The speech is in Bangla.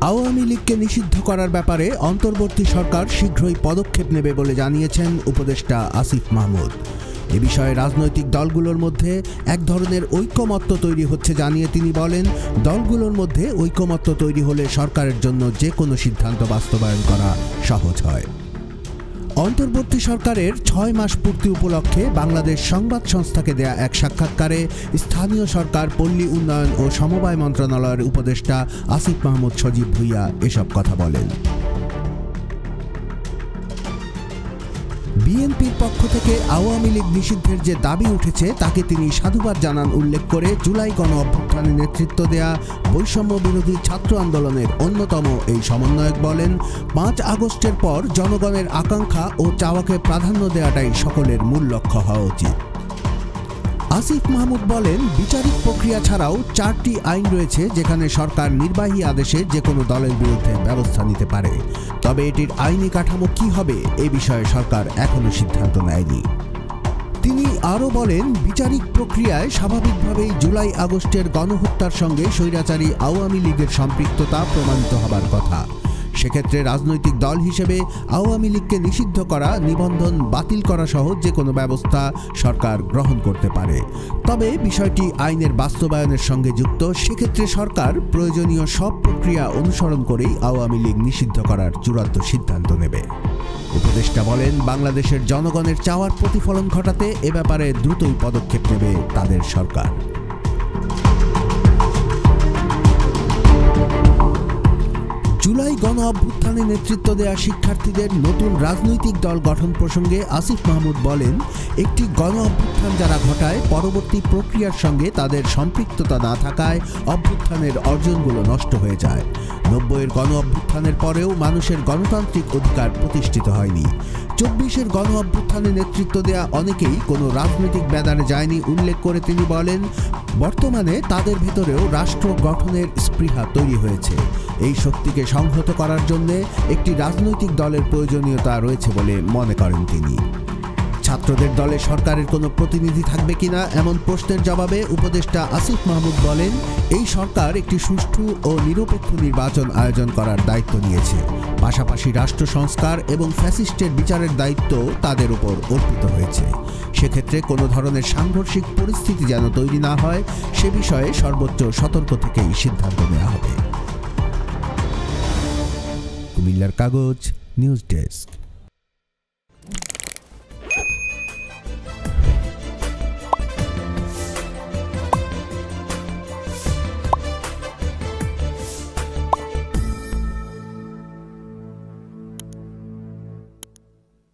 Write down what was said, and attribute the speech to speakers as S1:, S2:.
S1: আওয়ামী লীগকে নিষিদ্ধ করার ব্যাপারে অন্তর্বর্তী সরকার শীঘ্রই পদক্ষেপ নেবে বলে জানিয়েছেন উপদেষ্টা আসিফ মাহমুদ। এ বিষয়ে রাজনৈতিক দলগুলোর মধ্যে এক ধরনের ঐকমত্য তৈরি হচ্ছে জানিয়ে তিনি বলেন, দলগুলোর মধ্যে ঐকমত্য তৈরি হলে সরকারের জন্য যে কোনো সিদ্ধান্ত বাস্তবায়ন করা সহজ হয়। অন্তর্বর্তী সরকারের 6 মাস পূর্তি উপলক্ষে বাংলাদেশ সংবাদ সংস্থাকে দেয়া এক সাক্ষাৎকারে স্থানীয় সরকার, পল্লী উন্নয়ন ও সমবায় মন্ত্রণালয়ের উপদেষ্টা আসিফ মাহমুদ সজীব ভুঁইয়া এসব কথা বলেন। বিএনপির পক্ষ থেকে আওয়ামী লীগ নিষিদ্ধের যে দাবি উঠেছে তাকে তিনি সাধুবাদ জানান উল্লেখ করে জুলাই গণ অভ্যুত্থানে নেতৃত্ব দেয়া বৈষম্য বিরোধী ছাত্র আন্দোলনের অন্যতম এই সমন্বয়ক বলেন, 5 আগস্টের পর জনগণের আকাঙ্ক্ষা ও চাওয়াকে প্রাধান্য দেওয়াটাই সকলের মূল লক্ষ্য হওয়া উচিত। আসিফ মাহমুদ বলেন, বিচারিক প্রক্রিয়া ছাড়াও 4টি আইন রয়েছে যেখানে সরকার নির্বাহী আদেশে যে কোনো দলের বিরুদ্ধে ব্যবস্থা নিতে পারে। তবে এটির আইনি কাঠামো কী হবে এ বিষয়ে সরকার এখনো সিদ্ধান্ত নেয়নি। তিনি আরও বলেন, বিচারিক প্রক্রিয়ায় স্বাভাবিকভাবেই জুলাই আগস্টের গণহত্যার সঙ্গে স্বৈরাচারী আওয়ামী লীগের সম্পৃক্ততা প্রমাণিত হবার কথা। সেক্ষেত্রে রাজনৈতিক দল হিসেবে আওয়ামী লীগকে নিষিদ্ধ করা, নিবন্ধন বাতিল করা সহ যে কোনো ব্যবস্থা সরকার গ্রহণ করতে পারে। তবে বিষয়টি আইনের বাস্তবায়নের সঙ্গে যুক্ত। সেক্ষেত্রে সরকার প্রয়োজনীয় সব প্রক্রিয়া অনুসরণ করেই আওয়ামী লীগ নিষিদ্ধ করার চূড়ান্ত সিদ্ধান্ত নেবে। উপদেষ্টা বলেন, বাংলাদেশের জনগণের চাওয়ার প্রতিফলন ঘটাতে এ ব্যাপারে দ্রুতই পদক্ষেপ নেবে তাদের সরকার। জুলাই গণ অভ্যুত্থানে নেতৃত্ব দেয়া শিক্ষার্থীদের নতুন রাজনৈতিক দল গঠন প্রসঙ্গে আসিফ মাহমুদ বলেন, একটি গণ অভ্যুত্থান যারা ঘটায় পরবর্তী প্রক্রিয়ার সঙ্গে তাদের সম্পৃক্ততা না থাকায় অভ্যুত্থানের অর্জনগুলো নষ্ট হয়ে যায়। 90-এর গণ অভ্যুত্থানের পরেও মানুষের গণতান্ত্রিক অধিকার প্রতিষ্ঠিত হয়নি। 24-এর গণ অভ্যুত্থানে নেতৃত্ব দেয়া অনেকেই কোনো রাজনৈতিক ব্যাদানে যায়নি উল্লেখ করে তিনি বলেন, বর্তমানে তাদের ভেতরেও রাষ্ট্র গঠনের স্পৃহা তৈরি হয়েছে। এই শক্তিকে সংহত করার জন্য একটি রাজনৈতিক দলের প্রয়োজনীয়তা রয়েছে বলে মনে করেন তিনি। ছাত্রদের দলে সরকারের কোনো প্রতিনিধি থাকবে কিনা এমন প্রশ্নের জবাবে উপদেষ্টা আসিফ মাহমুদ বলেন, এই সরকার একটি সুষ্ঠু ও নিরপেক্ষ নির্বাচন আয়োজন করার দায়িত্ব নিয়েছে। পাশাপাশি রাষ্ট্র সংস্কার এবং ফ্যাসিস্টের বিচারের দায়িত্ব তাদের উপর অর্পিত হয়েছে। সেক্ষেত্রে কোনো ধরনের সাংঘর্ষিক পরিস্থিতি যেন তৈরি না হয় সে বিষয়ে সর্বোচ্চ সতর্ক থেকেই সিদ্ধান্ত নেওয়া হবে। কুমিল্লার কাগজ নিউজ ডেস্ক।